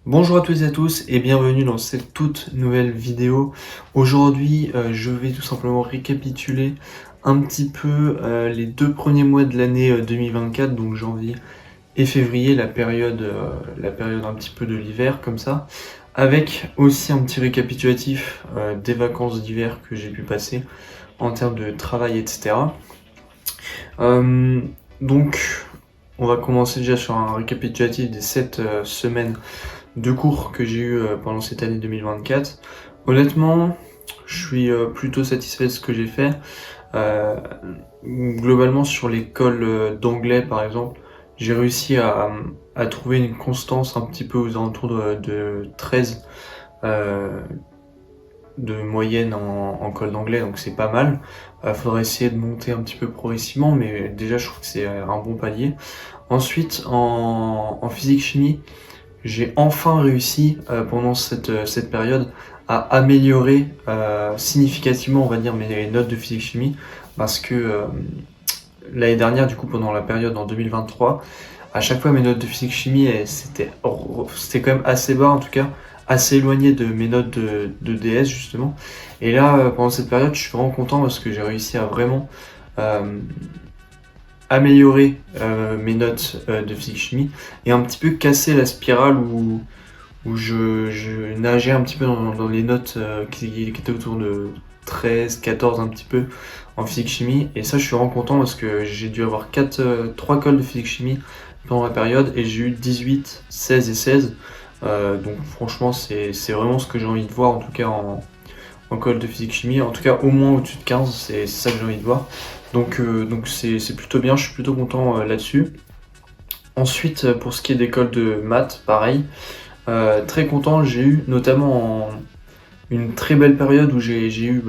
Bonjour à toutes et à tous et bienvenue dans cette toute nouvelle vidéo. Aujourd'hui, je vais tout simplement récapituler un petit peu les 2 premiers mois de l'année 2024, donc janvier et février, la période un petit peu de l'hiver comme ça, avec aussi un petit récapitulatif des vacances d'hiver que j'ai pu passer en termes de travail, etc. Euh, donc, on va commencer déjà sur un récapitulatif des 7 semaines de cours que j'ai eu pendant cette année 2024. Honnêtement, je suis plutôt satisfait de ce que j'ai fait. Euh, Globalement, sur l'école d'anglais, par exemple, j'ai réussi à trouver une constance un petit peu aux alentours de 13 euh, de moyenne en col d'anglais, donc c'est pas mal. Faudrait essayer de monter un petit peu progressivement, mais déjà je trouve que c'est un bon palier. Ensuite, en physique-chimie, j'ai enfin réussi pendant cette période à améliorer significativement, on va dire, mes notes de physique-chimie, parce que l'année dernière, du coup, pendant la période en 2023, à chaque fois mes notes de physique-chimie, c'était quand même assez bas, en tout cas, assez éloigné de mes notes de DS, justement. Et là, pendant cette période, je suis vraiment content parce que j'ai réussi à vraiment euh, améliorer mes notes de physique-chimie et un petit peu casser la spirale où je nageais un petit peu dans les notes qui étaient autour de 13, 14 un petit peu en physique-chimie. Et ça, je suis vraiment content parce que j'ai dû avoir 3 cols de physique-chimie pendant la période et j'ai eu 18, 16 et 16. Donc franchement, c'est vraiment ce que j'ai envie de voir, en tout cas en colle de physique-chimie. En tout cas, au moins au-dessus de 15, c'est ça que j'ai envie de voir. Donc c'est plutôt bien, je suis plutôt content là-dessus. Ensuite, pour ce qui est des cols de maths, pareil. Très content, j'ai eu notamment une très belle période où j'ai eu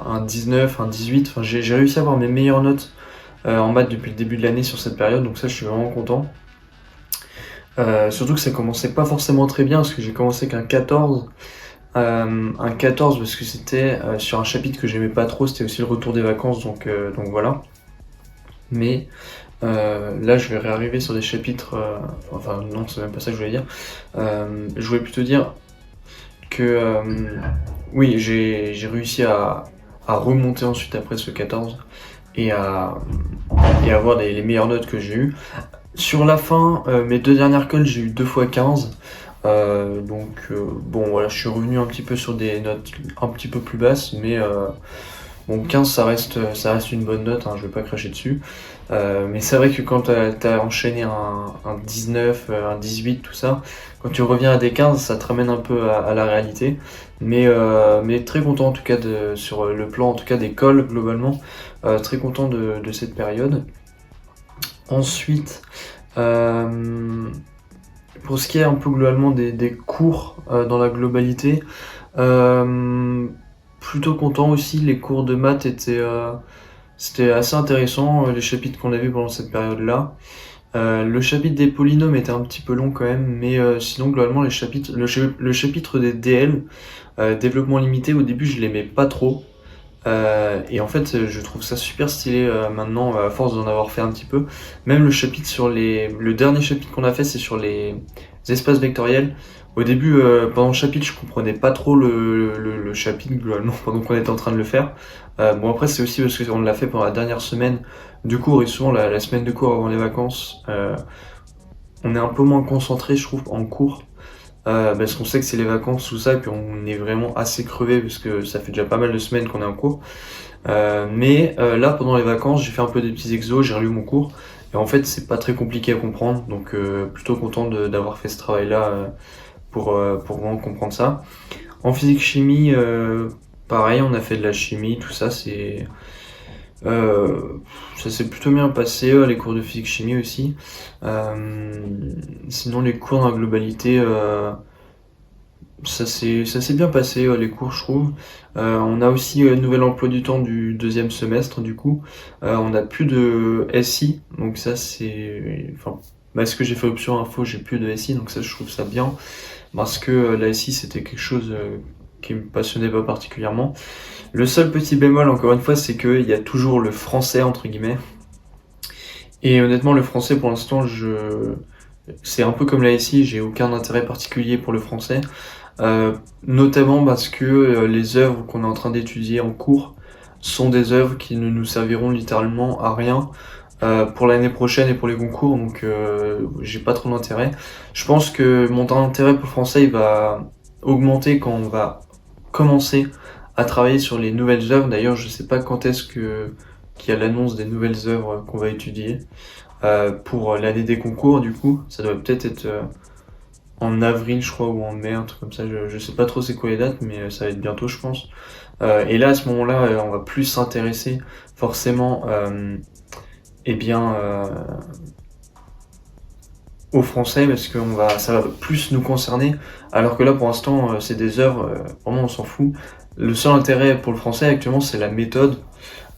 un 19, un 18, enfin j'ai réussi à avoir mes meilleures notes en maths depuis le début de l'année sur cette période, donc ça je suis vraiment content. Surtout que ça commençait pas forcément très bien parce que j'ai commencé qu'un 14, un 14 parce que c'était sur un chapitre que j'aimais pas trop, c'était aussi le retour des vacances, donc voilà. Mais là je vais réarriver sur des chapitres, enfin non c'est même pas ça que je voulais dire. Je voulais plutôt dire que oui, j'ai réussi à remonter ensuite après ce 14 et et à avoir les meilleures notes que j'ai eues. Sur la fin, mes 2 dernières colles, j'ai eu 2 fois 15. Bon, voilà, je suis revenu un petit peu sur des notes un petit peu plus basses, mais bon, 15, ça reste une bonne note, hein, je vais pas cracher dessus. Mais c'est vrai que quand t'as enchaîné un 19, un 18, tout ça, quand tu reviens à des 15, ça te ramène un peu à la réalité. Mais très content en tout cas sur le plan en tout cas des cols globalement. Très content de cette période. Ensuite, euh, pour ce qui est un peu globalement des cours dans la globalité, euh, plutôt content aussi. Les cours de maths c'était assez intéressant, les chapitres qu'on a vus pendant cette période-là. Le chapitre des polynômes était un petit peu long quand même, mais sinon globalement le chapitre des DL, développement limité, au début je l'aimais pas trop. Et en fait, je trouve ça super stylé maintenant, à force d'en avoir fait un petit peu. Même le dernier chapitre qu'on a fait, c'est sur les espaces vectoriels. Au début, pendant le chapitre, je comprenais pas trop le chapitre globalement pendant qu'on était en train de le faire. Bon après, c'est aussi parce qu'on l'a fait pendant la dernière semaine du cours et souvent la semaine de cours avant les vacances, on est un peu moins concentré, je trouve, en cours. Parce qu'on sait que c'est les vacances, tout ça, et puis on est vraiment assez crevé parce que ça fait déjà pas mal de semaines qu'on est en cours. Mais là, pendant les vacances, j'ai fait un peu des petits exos, j'ai relu mon cours, et en fait, c'est pas très compliqué à comprendre, donc plutôt content d'avoir fait ce travail-là pour vraiment comprendre ça. En physique-chimie, pareil, on a fait de la chimie, tout ça, euh, ça s'est plutôt bien passé, les cours de physique-chimie aussi. Sinon, les cours dans la globalité, ça s'est bien passé, les cours, je trouve. On a aussi un nouvel emploi du temps du deuxième semestre, du coup. On n'a plus de SI, donc ça, c'est. Enfin, parce que j'ai fait option info, j'ai plus de SI, donc ça, je trouve ça bien. Parce que la SI, c'était quelque chose qui me passionnait pas particulièrement. Le seul petit bémol, encore une fois, c'est qu'il y a toujours le français, entre guillemets. Et honnêtement, le français, pour l'instant, c'est un peu comme la SI, j'ai aucun intérêt particulier pour le français, notamment parce que les œuvres qu'on est en train d'étudier en cours sont des œuvres qui ne nous serviront littéralement à rien pour l'année prochaine et pour les concours, donc j'ai pas trop d'intérêt. Je pense que mon intérêt pour le français il va augmenter quand on va commencer à travailler sur les nouvelles œuvres. D'ailleurs, je sais pas quand est-ce que qu'il y a l'annonce des nouvelles œuvres qu'on va étudier pour l'année des concours. Du coup, ça doit peut-être être en avril, je crois, ou en mai, un truc comme ça. Je sais pas trop c'est quoi les dates, mais ça va être bientôt, je pense. Et là, à ce moment-là, on va plus s'intéresser forcément, eh bien, au français parce que ça va plus nous concerner. Alors que là, pour l'instant, c'est des œuvres, vraiment, on s'en fout. Le seul intérêt pour le français actuellement, c'est la méthode.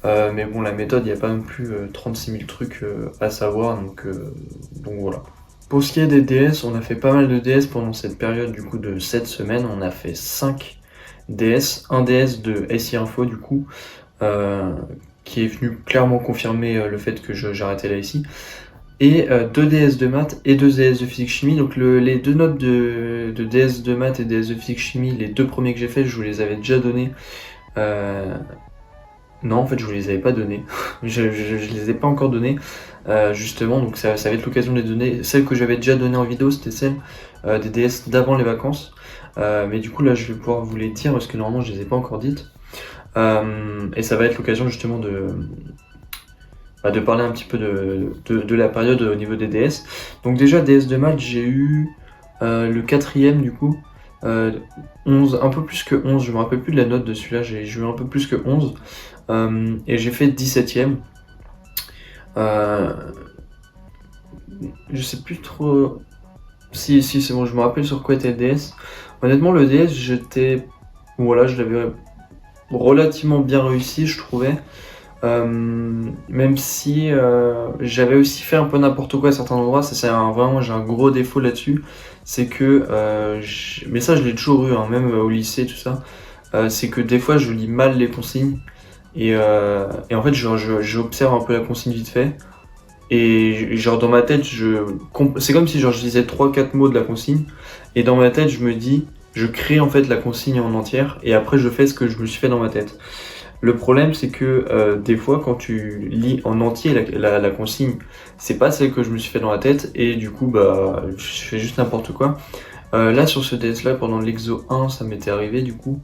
Mais bon, la méthode, il n'y a pas non plus 36 000 trucs à savoir, donc voilà. Pour ce qui est des DS, on a fait pas mal de DS pendant cette période du coup de 7 semaines. On a fait 5 DS, un DS de SI Info du coup, qui est venu clairement confirmer le fait que j'arrêtais la SI. Et 2 DS de maths et 2 DS de physique chimie. Donc les deux notes de DS de maths et DS de physique chimie, les deux premiers que j'ai fait, je vous les avais déjà donnés. Non, en fait, je vous les avais pas donnés. je les ai pas encore donnés, justement. Donc ça va être l'occasion de les donner. Celles que j'avais déjà données en vidéo, c'était celles des DS d'avant les vacances. Mais du coup, là, je vais pouvoir vous les dire parce que normalement, je les ai pas encore dites. Et ça va être l'occasion justement de parler un petit peu de la période au niveau des DS. Donc déjà, DS de maths, j'ai eu le quatrième du coup. 11, un peu plus que 11, je me rappelle plus de la note de celui-là, j'ai eu un peu plus que 11. Et j'ai fait 17ème. Je sais plus trop. Si, c'est bon, je me rappelle sur quoi était le DS. Honnêtement, le DS, voilà, je l'avais relativement bien réussi, je trouvais. Même si j'avais aussi fait un peu n'importe quoi à certains endroits, vraiment, j'ai un gros défaut là-dessus. C'est que, mais ça, je l'ai toujours eu, hein, même au lycée, tout ça. C'est que des fois, je lis mal les consignes. Et en fait, j'observe un peu la consigne vite fait. Et genre dans ma tête, c'est comme si genre je lisais 3-4 mots de la consigne. Et dans ma tête, je me dis, je crée en fait la consigne en entière. Et après, je fais ce que je me suis fait dans ma tête. Le problème, c'est que des fois, quand tu lis en entier la consigne, c'est pas celle que je me suis fait dans la tête. Et du coup, bah, je fais juste n'importe quoi. Là, sur ce DS là, pendant l'exo 1, ça m'était arrivé du coup.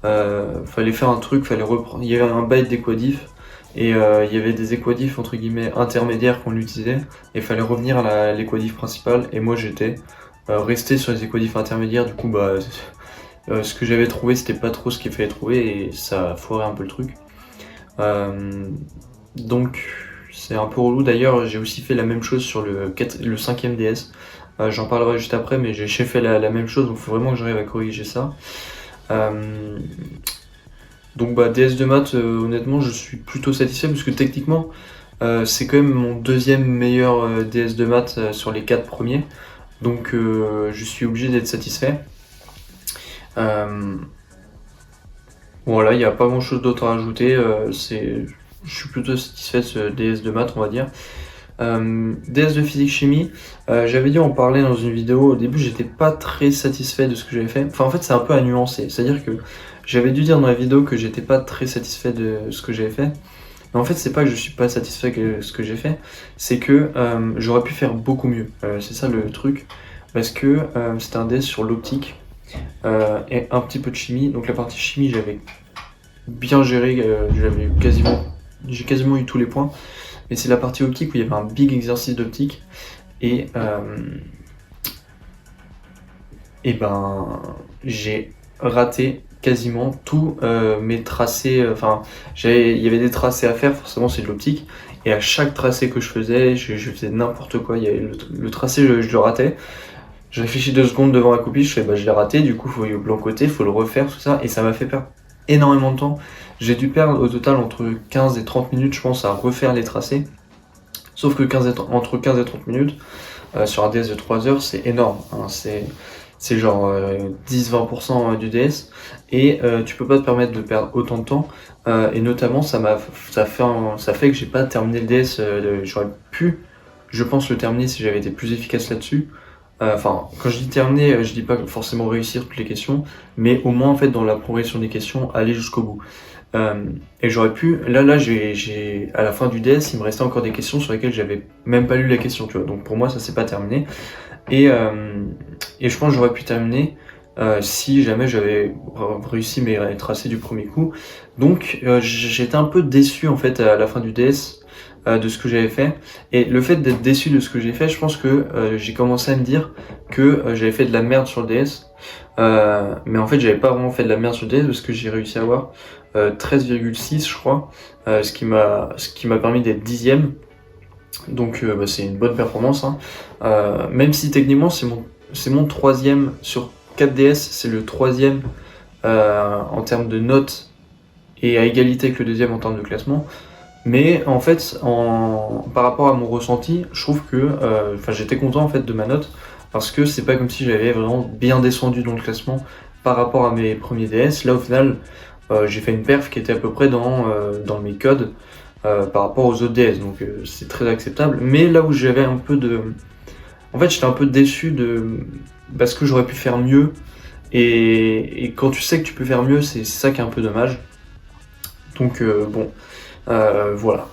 Fallait faire un truc, fallait reprendre. Il y avait un byte d'équadif et il y avait des équadifs entre guillemets intermédiaires qu'on utilisait et fallait revenir à l'équadif principale. Et moi j'étais resté sur les équadifs intermédiaires. Du coup, bah, ce que j'avais trouvé c'était pas trop ce qu'il fallait trouver et ça a foiré un peu le truc. Donc c'est un peu relou. D'ailleurs, j'ai aussi fait la même chose sur le 5ème DS. J'en parlerai juste après, mais j'ai fait la même chose, donc il faut vraiment que j'arrive à corriger ça. Donc bah DS de maths, honnêtement je suis plutôt satisfait parce que techniquement c'est quand même mon deuxième meilleur DS de maths sur les 4 premiers. Donc je suis obligé d'être satisfait. Voilà, il n'y a pas grand chose d'autre à rajouter. Je suis plutôt satisfait de ce DS de maths, on va dire. DS de physique chimie, j'avais dû en parler dans une vidéo. Au début, j'étais pas très satisfait de ce que j'avais fait. Enfin, en fait, c'est un peu à nuancer. C'est-à-dire que j'avais dû dire dans la vidéo que j'étais pas très satisfait de ce que j'avais fait. Mais en fait, c'est pas que je suis pas satisfait de ce que j'ai fait, c'est que j'aurais pu faire beaucoup mieux. C'est ça le truc. Parce que c'était un DS sur l'optique et un petit peu de chimie. Donc la partie chimie, j'avais bien géré. J'ai quasiment eu tous les points. Mais c'est la partie optique où il y avait un big exercice d'optique et ben j'ai raté quasiment tous mes tracés. Enfin, il y avait des tracés à faire, forcément c'est de l'optique. Et à chaque tracé que je faisais, je faisais n'importe quoi. Il y avait le tracé, je le ratais. Je réfléchis 2 secondes devant la copie, je fais bah je l'ai raté, du coup faut y au blanc côté, faut le refaire, tout ça, et ça m'a fait perdre énormément de temps. J'ai dû perdre au total entre 15 et 30 minutes, je pense, à refaire les tracés. Sauf que entre 15 et 30 minutes, sur un DS de 3 heures, c'est énorme. Hein, c'est genre 10-20% du DS. Et tu peux pas te permettre de perdre autant de temps. Et notamment, ça fait que j'ai pas terminé le DS. J'aurais pu je pense le terminer si j'avais été plus efficace là-dessus. Enfin, quand je dis terminer, je dis pas forcément réussir toutes les questions, mais au moins en fait dans la progression des questions, aller jusqu'au bout. Et j'aurais pu, là, à la fin du DS, il me restait encore des questions sur lesquelles j'avais même pas lu la question, tu vois. Donc pour moi, ça c'est pas terminé. Et je pense que j'aurais pu terminer si jamais j'avais réussi mes tracés du premier coup. Donc j'étais un peu déçu en fait à la fin du DS de ce que j'avais fait. Et le fait d'être déçu de ce que j'ai fait, je pense que j'ai commencé à me dire que j'avais fait de la merde sur le DS. Mais en fait, j'avais pas vraiment fait de la merde sur le DS parce que j'ai réussi à avoir 13,6 je crois, ce qui m'a permis d'être 10ème. Donc c'est une bonne performance, hein. Même si techniquement c'est mon troisième sur 4 DS, c'est le troisième en termes de notes et à égalité avec le deuxième en termes de classement. Mais en fait, par rapport à mon ressenti, je trouve que j'étais content en fait de ma note parce que c'est pas comme si j'avais vraiment bien descendu dans le classement par rapport à mes premiers DS. Là au final, j'ai fait une perf qui était à peu près dans mes codes par rapport aux autres DS, donc c'est très acceptable. Mais là où j'avais un peu de... En fait, j'étais un peu déçu parce que j'aurais pu faire mieux. Et quand tu sais que tu peux faire mieux, c'est ça qui est un peu dommage. Donc voilà.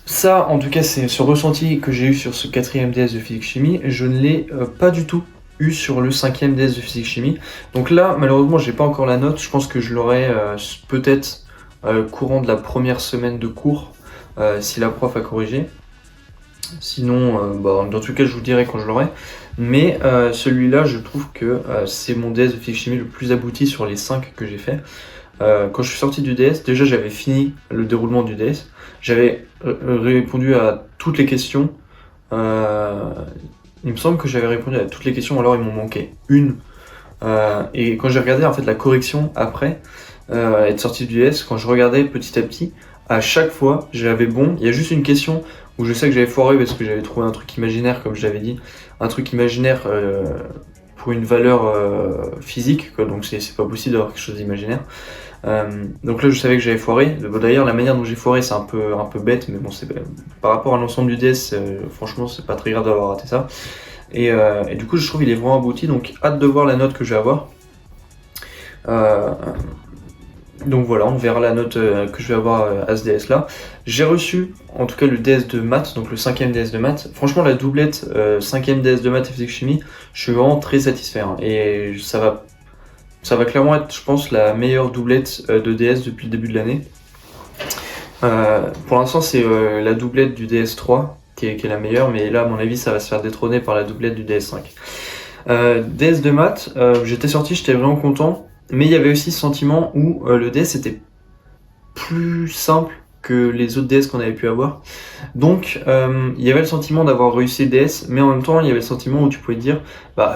Ça, en tout cas, c'est ce ressenti que j'ai eu sur ce 4ème DS de physique-chimie. Je ne l'ai pas du tout eu sur le 5ème DS de physique-chimie. Donc là, malheureusement, j'ai pas encore la note. Je pense que je l'aurai peut-être courant de la première semaine de cours, si la prof a corrigé. Sinon, dans tout cas, je vous dirai quand je l'aurai. Mais celui-là, je trouve que c'est mon DS de physique-chimie le plus abouti sur les 5 que j'ai fait. Quand je suis sorti du DS, déjà j'avais fini le déroulement du DS. J'avais répondu à toutes les questions. Il me semble que j'avais répondu à toutes les questions, alors il m'en manquait une. Et quand j'ai regardé en fait la correction après être sorti du DS, quand je regardais petit à petit, à chaque fois j'avais bon. Il y a juste une question où je sais que j'avais foiré parce que j'avais trouvé un truc imaginaire, comme je l'avais dit, un truc imaginaire pour une valeur physique, quoi. Donc c'est pas possible d'avoir quelque chose d'imaginaire. Donc là je savais que j'avais foiré. D'ailleurs la manière dont j'ai foiré c'est un peu bête, mais bon c'est par rapport à l'ensemble du DS, franchement c'est pas très grave d'avoir raté ça. Et du coup je trouve qu'il est vraiment abouti, donc hâte de voir la note que je vais avoir. Donc voilà, on verra la note que je vais avoir à ce DS là. J'ai reçu en tout cas le DS de maths, donc le 5ème DS de maths. Franchement la doublette 5ème DS de maths et physique chimie, je suis vraiment très satisfait, hein. Et ça va clairement être, je pense, la meilleure doublette de DS depuis le début de l'année. Pour l'instant c'est la doublette du DS3 qui est la meilleure, mais là à mon avis ça va se faire détrôner par la doublette du DS5. DS de maths, j'étais vraiment content. Mais il y avait aussi ce sentiment où le DS était plus simple que les autres DS qu'on avait pu avoir. Donc il y avait le sentiment d'avoir réussi le DS, mais en même temps il y avait le sentiment où tu pouvais te dire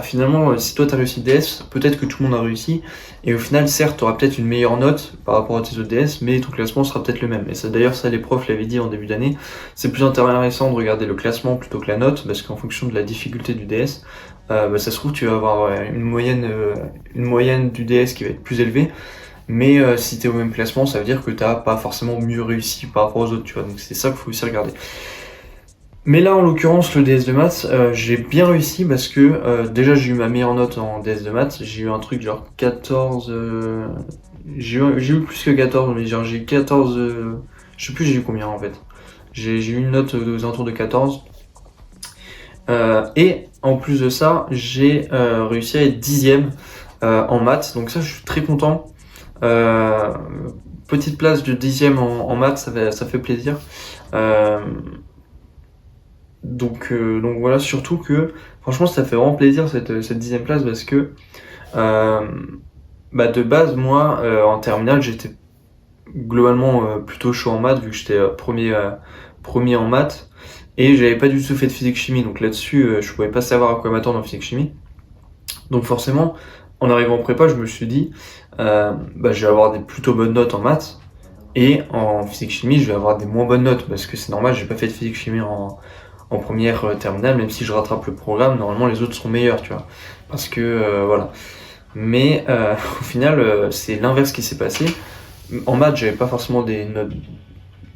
finalement si toi t'as réussi le DS, peut-être que tout le monde a réussi, et au final certes t'auras peut-être une meilleure note par rapport à tes autres DS, mais ton classement sera peut-être le même. Et ça d'ailleurs ça les profs l'avaient dit en début d'année, c'est plus intéressant de regarder le classement plutôt que la note, parce qu'en fonction de la difficulté du DS, ça se trouve tu vas avoir une moyenne du DS qui va être plus élevée. Mais si t'es au même classement, ça veut dire que t'as pas forcément mieux réussi par rapport aux autres, tu vois. Donc c'est ça qu'il faut aussi regarder. Mais là, en l'occurrence, le DS de maths, j'ai bien réussi parce que déjà j'ai eu ma meilleure note en DS de maths. J'ai eu un truc genre 14... J'ai eu plus que 14, mais genre j'ai eu 14... Je sais plus j'ai eu combien en fait. J'ai eu une note aux alentours de 14. Et en plus de ça, j'ai réussi à être 10ème en maths. Donc ça, je suis très content. Petite place de 10ème en maths, ça fait plaisir. Donc voilà, surtout que franchement ça fait vraiment plaisir cette 10ème place parce que de base moi en terminale j'étais globalement plutôt chaud en maths vu que j'étais premier en maths et j'avais pas du tout fait de physique chimie, donc là-dessus je pouvais pas savoir à quoi m'attendre en physique chimie. Donc forcément en arrivant en prépa je me suis dit je vais avoir des plutôt bonnes notes en maths, et en physique chimie je vais avoir des moins bonnes notes parce que c'est normal, j'ai pas fait de physique chimie en première terminale, même si je rattrape le programme, normalement les autres seront meilleurs, tu vois, parce que voilà. Mais au final c'est l'inverse qui s'est passé. En maths j'avais pas forcément des notes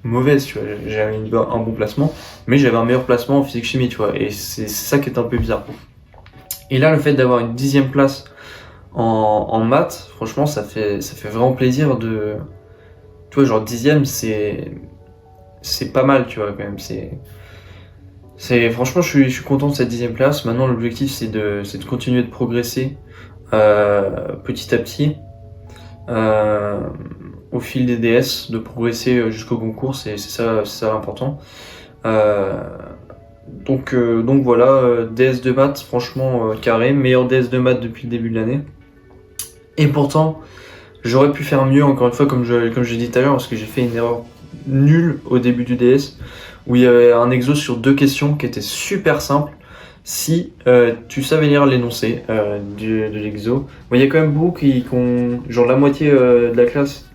mauvaise, tu vois. J'avais un bon placement, mais j'avais un meilleur placement en physique-chimie, tu vois. Et c'est ça qui est un peu bizarre. Et là, le fait d'avoir une 10e place en maths, franchement, ça fait vraiment plaisir de... Tu vois, genre 10e, c'est pas mal, tu vois, quand même. Franchement, je suis content de cette 10e place. Maintenant, l'objectif, c'est de continuer de progresser petit à petit au fil des DS, de progresser jusqu'au concours. C'est ça l'important. Donc voilà, DS de maths, franchement carré, meilleur DS de maths depuis le début de l'année. Et pourtant, j'aurais pu faire mieux, encore une fois, comme j'ai dit tout à l'heure, parce que j'ai fait une erreur nulle au début du DS, où il y avait un exo sur 2 questions qui était super simple, si tu savais lire l'énoncé de l'exo. Bon, il y a quand même beaucoup qui ont, genre la moitié de la classe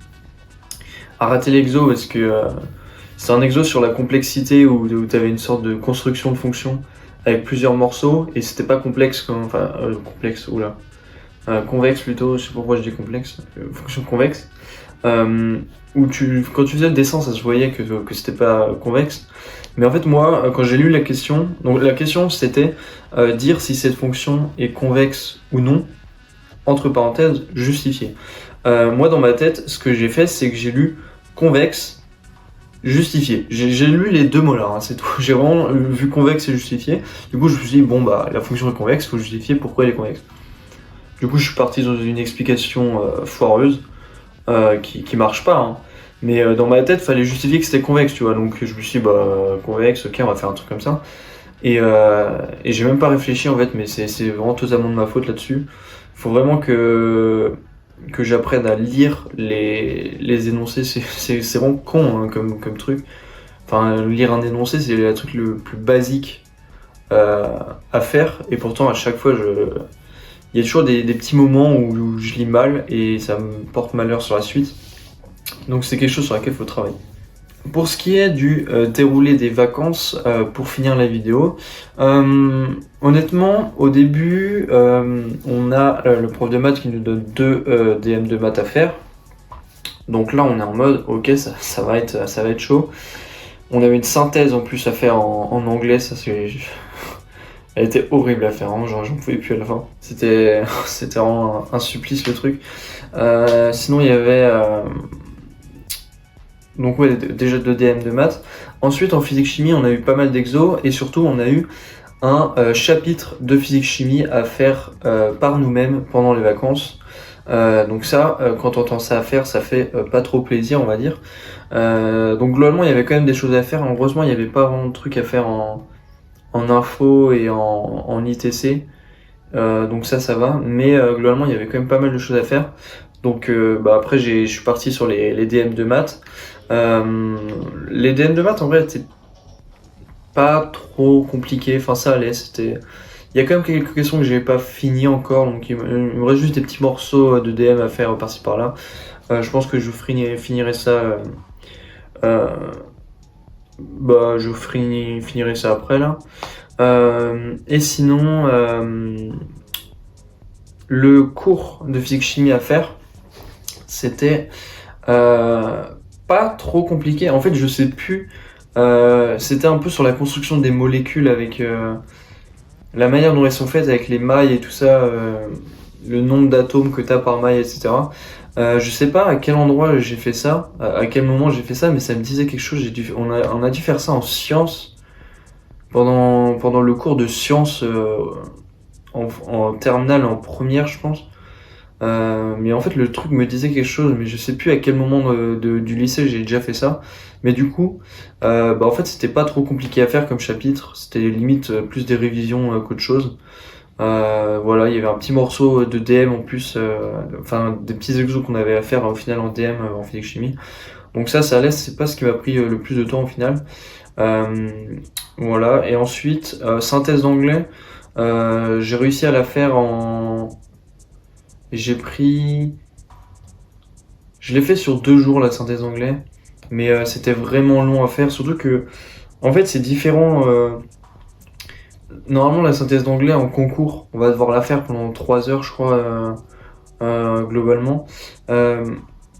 a raté l'exo, parce que c'est un exo sur la complexité, où tu avais une sorte de construction de fonction avec plusieurs morceaux, et c'était pas complexe, complexe, oula. Convexe plutôt, je sais pas pourquoi je dis complexe, fonction convexe, où quand tu faisais le dessin, ça se voyait que c'était pas convexe. Mais en fait, moi, quand j'ai lu la question, donc la question c'était dire si cette fonction est convexe ou non, entre parenthèses, justifié. Moi, dans ma tête, ce que j'ai fait, c'est que j'ai lu convexe, justifié. J'ai lu les deux mots là, hein, c'est tout. J'ai vraiment vu convexe et justifié. Du coup, je me suis dit, bon, bah, la fonction est convexe, il faut justifier pourquoi elle est convexe. Du coup, je suis parti dans une explication foireuse qui marche pas. Hein. Mais dans ma tête, fallait justifier que c'était convexe, tu vois. Donc je me suis dit, bah, convexe, ok, on va faire un truc comme ça. Et j'ai même pas réfléchi en fait, mais c'est vraiment totalement de ma faute là-dessus. Faut vraiment que j'apprenne à lire les énoncés. C'est vraiment con hein, comme truc. Enfin, lire un énoncé, c'est le truc le plus basique à faire. Et pourtant, à chaque fois, il y a toujours des petits moments où je lis mal et ça me porte malheur sur la suite. Donc c'est quelque chose sur laquelle il faut travailler. Pour ce qui est du déroulé des vacances, pour finir la vidéo, honnêtement, au début, on a le prof de maths qui nous donne 2 DM de maths à faire. Donc là, on est en mode, ok, ça va être chaud. On avait une synthèse en plus à faire en anglais, ça c'est... Elle était horrible à faire, hein, genre j'en pouvais plus à la fin. C'était vraiment un supplice le truc. Sinon il y avait donc ouais, déjà 2 DM de maths. Ensuite en physique chimie on a eu pas mal d'exos et surtout on a eu un chapitre de physique chimie à faire par nous-mêmes pendant les vacances. Donc ça, quand on entend ça à faire, ça fait pas trop plaisir on va dire. Donc globalement il y avait quand même des choses à faire. Heureusement il n'y avait pas vraiment de trucs à faire en info et en ITC, donc ça va, mais globalement il y avait quand même pas mal de choses à faire, donc bah après je suis parti sur les DM de maths. Les DM de maths en vrai étaient pas trop compliqués, enfin ça allait, il y a quand même quelques questions que j'ai pas fini encore, donc il me reste juste des petits morceaux de DM à faire par-ci par-là. Je pense que je finirai ça bah, je finirai ça après là. Et sinon, le cours de physique-chimie à faire, c'était pas trop compliqué. En fait, je sais plus. C'était un peu sur la construction des molécules avec la manière dont elles sont faites, avec les mailles et tout ça, le nombre d'atomes que tu as par maille, etc. Je sais pas à quel endroit j'ai fait ça, à quel moment j'ai fait ça, mais ça me disait quelque chose. On a dû faire ça en sciences, pendant le cours de sciences en terminale, en première, je pense. Mais en fait, le truc me disait quelque chose, mais je sais plus à quel moment du lycée j'ai déjà fait ça. Mais du coup, bah en fait, c'était pas trop compliqué à faire comme chapitre. C'était limite plus des révisions qu'autre chose. Voilà, il y avait un petit morceau de DM en plus, enfin des petits exos qu'on avait à faire au final en DM en physique chimie. Donc ça allait, c'est pas ce qui m'a pris le plus de temps au final. Voilà, et ensuite synthèse d'anglais, j'ai réussi à la faire je l'ai fait sur 2 jours la synthèse d'anglais, mais c'était vraiment long à faire, surtout que en fait c'est différent. Normalement, la synthèse d'anglais en concours, on va devoir la faire pendant 3 heures, je crois, globalement.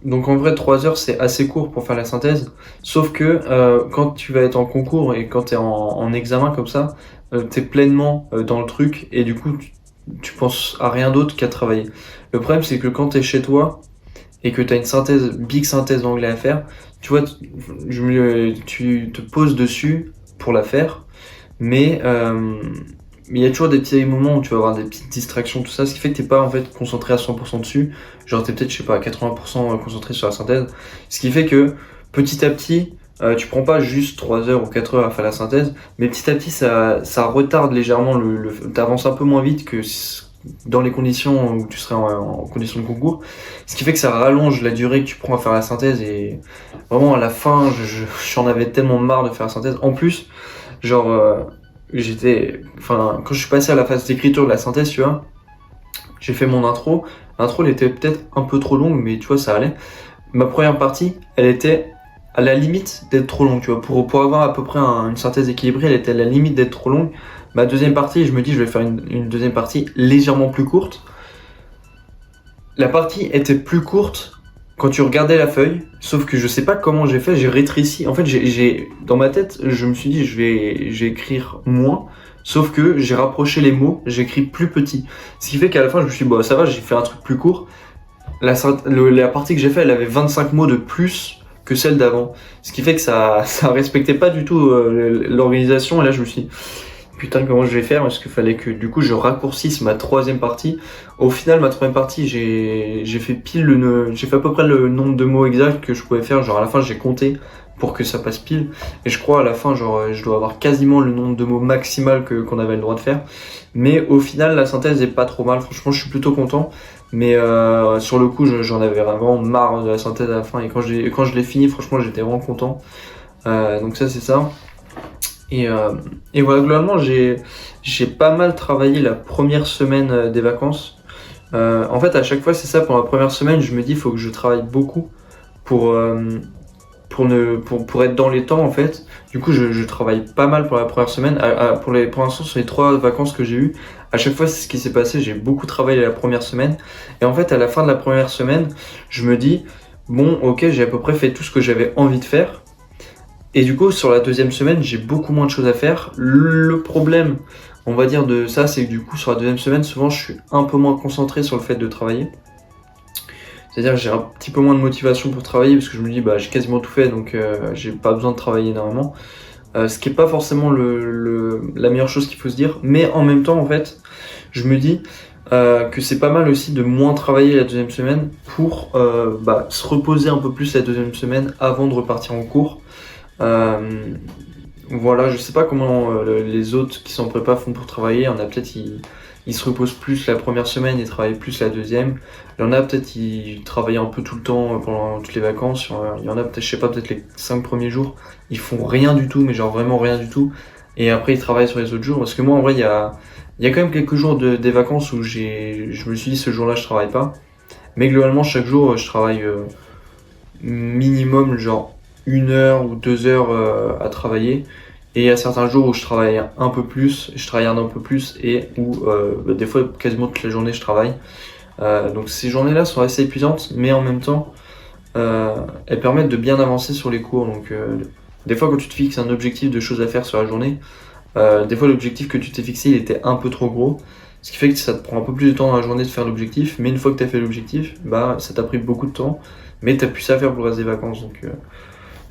Donc en vrai 3 heures c'est assez court pour faire la synthèse, sauf que quand tu vas être en concours et quand tu es en examen comme ça, tu es pleinement dans le truc et du coup tu penses à rien d'autre qu'à travailler. Le problème c'est que quand tu es chez toi et que tu as une synthèse, big synthèse d'anglais à faire, tu vois, tu te poses dessus pour la faire, mais il y a toujours des petits moments où tu vas avoir des petites distractions, tout ça, ce qui fait que t'es pas en fait concentré à 100% dessus. Genre t'es peut-être, je sais pas, à 80% concentré sur la synthèse. Ce qui fait que petit à petit, tu prends pas juste 3 heures ou 4 heures à faire la synthèse, mais petit à petit ça retarde légèrement t'avances un peu moins vite que dans les conditions où tu serais en conditions de concours. Ce qui fait que ça rallonge la durée que tu prends à faire la synthèse et vraiment à la fin, j'en avais tellement marre de faire la synthèse. En plus, genre, quand je suis passé à la phase d'écriture de la synthèse, tu vois, j'ai fait mon intro. L'intro, elle était peut-être un peu trop longue, mais tu vois, ça allait. Ma première partie, elle était à la limite d'être trop longue, tu vois. Pour avoir à peu près une synthèse équilibrée, elle était à la limite d'être trop longue. Ma deuxième partie, je me dis, je vais faire une deuxième partie légèrement plus courte. La partie était plus courte quand tu regardais la feuille, sauf que je sais pas comment j'ai fait, j'ai rétréci. En fait, dans ma tête, je me suis dit, je vais écrire moins, sauf que j'ai rapproché les mots, j'ai écrit plus petit. Ce qui fait qu'à la fin, je me suis dit, bon, ça va, j'ai fait un truc plus court. La partie que j'ai fait, elle avait 25 mots de plus que celle d'avant. Ce qui fait que ça respectait pas du tout l'organisation. Et là, je me suis dit, putain, comment je vais faire? Parce qu'il fallait que du coup je raccourcisse ma troisième partie. Au final, ma troisième partie, j'ai fait j'ai fait à peu près le nombre de mots exact que je pouvais faire. Genre à la fin, j'ai compté pour que ça passe pile. Et je crois à la fin, genre je dois avoir quasiment le nombre de mots maximal qu'on avait le droit de faire. Mais au final, la synthèse est pas trop mal. Franchement, je suis plutôt content. Mais sur le coup, j'en avais vraiment marre de la synthèse à la fin. Et quand je l'ai fini, franchement, j'étais vraiment content. Donc ça, c'est ça. Et voilà, globalement, j'ai pas mal travaillé la première semaine des vacances. En fait, à chaque fois, c'est ça, pour la première semaine, je me dis, il faut que je travaille beaucoup pour, pour être dans les temps, en fait. Du coup, je travaille pas mal pour la première semaine. Pour l'instant, sur les 3 vacances que j'ai eues, à chaque fois, c'est ce qui s'est passé. J'ai beaucoup travaillé la première semaine. Et en fait, à la fin de la première semaine, je me dis, bon, ok, j'ai à peu près fait tout ce que j'avais envie de faire. Et du coup, sur la deuxième semaine, j'ai beaucoup moins de choses à faire. Le problème, on va dire, de ça, c'est que du coup, sur la deuxième semaine, souvent, je suis un peu moins concentré sur le fait de travailler. C'est-à-dire que j'ai un petit peu moins de motivation pour travailler parce que je me dis, bah, j'ai quasiment tout fait, donc j'ai pas besoin de travailler énormément. Ce qui est pas forcément la meilleure chose qu'il faut se dire. Mais en même temps, en fait, je me dis que c'est pas mal aussi de moins travailler la deuxième semaine pour se reposer un peu plus la deuxième semaine avant de repartir en cours. Voilà, je sais pas comment les autres qui sont en prépa font pour travailler. Il y en a peut-être ils se reposent plus la première semaine et travaillent plus la deuxième. Il y en a peut-être ils travaillent un peu tout le temps pendant toutes les vacances. Il y en a peut-être, je sais pas, peut-être les 5 premiers jours, ils font rien du tout, mais genre vraiment rien du tout. Et après ils travaillent sur les autres jours. Parce que moi en vrai il y a quand même quelques jours des vacances où je me suis dit ce jour-là je travaille pas. Mais globalement chaque jour je travaille minimum genre 1 heure ou 2 heures à travailler. Et il y a certains jours où je travaille un peu plus, et où des fois quasiment toute la journée je travaille. Donc ces journées-là sont assez épuisantes, mais en même temps elles permettent de bien avancer sur les cours. Donc des fois quand tu te fixes un objectif de choses à faire sur la journée, des fois l'objectif que tu t'es fixé il était un peu trop gros. Ce qui fait que ça te prend un peu plus de temps dans la journée de faire l'objectif, mais une fois que tu as fait l'objectif, bah ça t'a pris beaucoup de temps, mais tu as plus ça à faire pour le reste des vacances.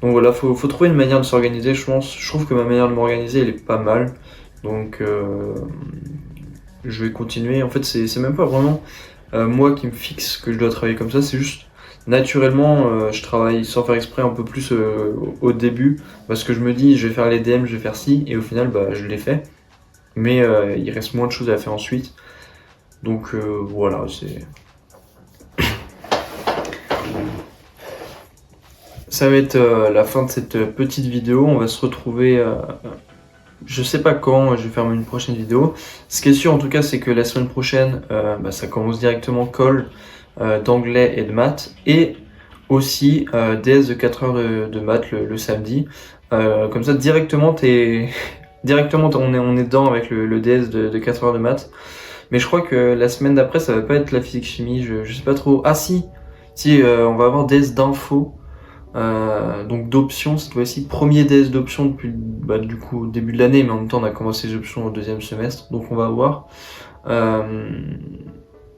Donc voilà, faut trouver une manière de s'organiser, je pense. Je trouve que ma manière de m'organiser, elle est pas mal. Donc je vais continuer. En fait, c'est même pas vraiment moi qui me fixe que je dois travailler comme ça, c'est juste naturellement, je travaille sans faire exprès un peu plus au début, parce que je me dis, je vais faire les DM, je vais faire ci, et au final, bah, je l'ai fait. Mais il reste moins de choses à faire ensuite. Donc voilà, ça va être la fin de cette petite vidéo. On va se retrouver, je sais pas quand, je vais faire une prochaine vidéo. Ce qui est sûr en tout cas, c'est que la semaine prochaine, ça commence directement call d'anglais et de maths. Et aussi DS de 4 heures de maths le samedi. Comme ça, directement, on est dedans avec le DS de 4 heures de maths. Mais je crois que la semaine d'après, ça va pas être la physique-chimie, je sais pas trop. Ah si, Si, on va avoir DS d'info, donc d'options cette fois-ci. Premier DS d'options depuis du coup au début de l'année, mais en même temps on a commencé les options au deuxième semestre, donc on va voir.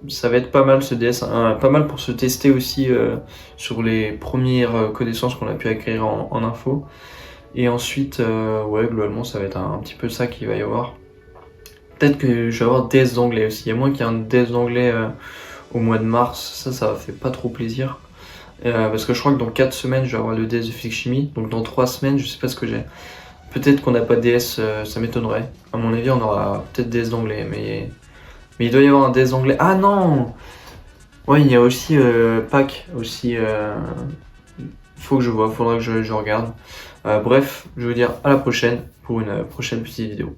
Ça va être pas mal ce DS, pas mal pour se tester aussi sur les premières connaissances qu'on a pu acquérir en info. Et ensuite, ouais, globalement, ça va être un petit peu ça qu'il va y avoir. Peut-être que je vais avoir DS d'anglais aussi. Il y a moins qu'il y a un DS d'anglais au mois de mars. Ça fait pas trop plaisir. Parce que je crois que dans 4 semaines, je vais avoir le DS de physique chimie. Donc dans 3 semaines, je sais pas ce que j'ai. Peut-être qu'on n'a pas de DS, ça m'étonnerait. À mon avis, on aura peut-être DS d'anglais, mais il doit y avoir un DS d'anglais. Ah non! Ouais, il y a aussi Pâques aussi. Faut que je vois, faudra que je regarde. Bref, je veux dire à la prochaine pour une prochaine petite vidéo.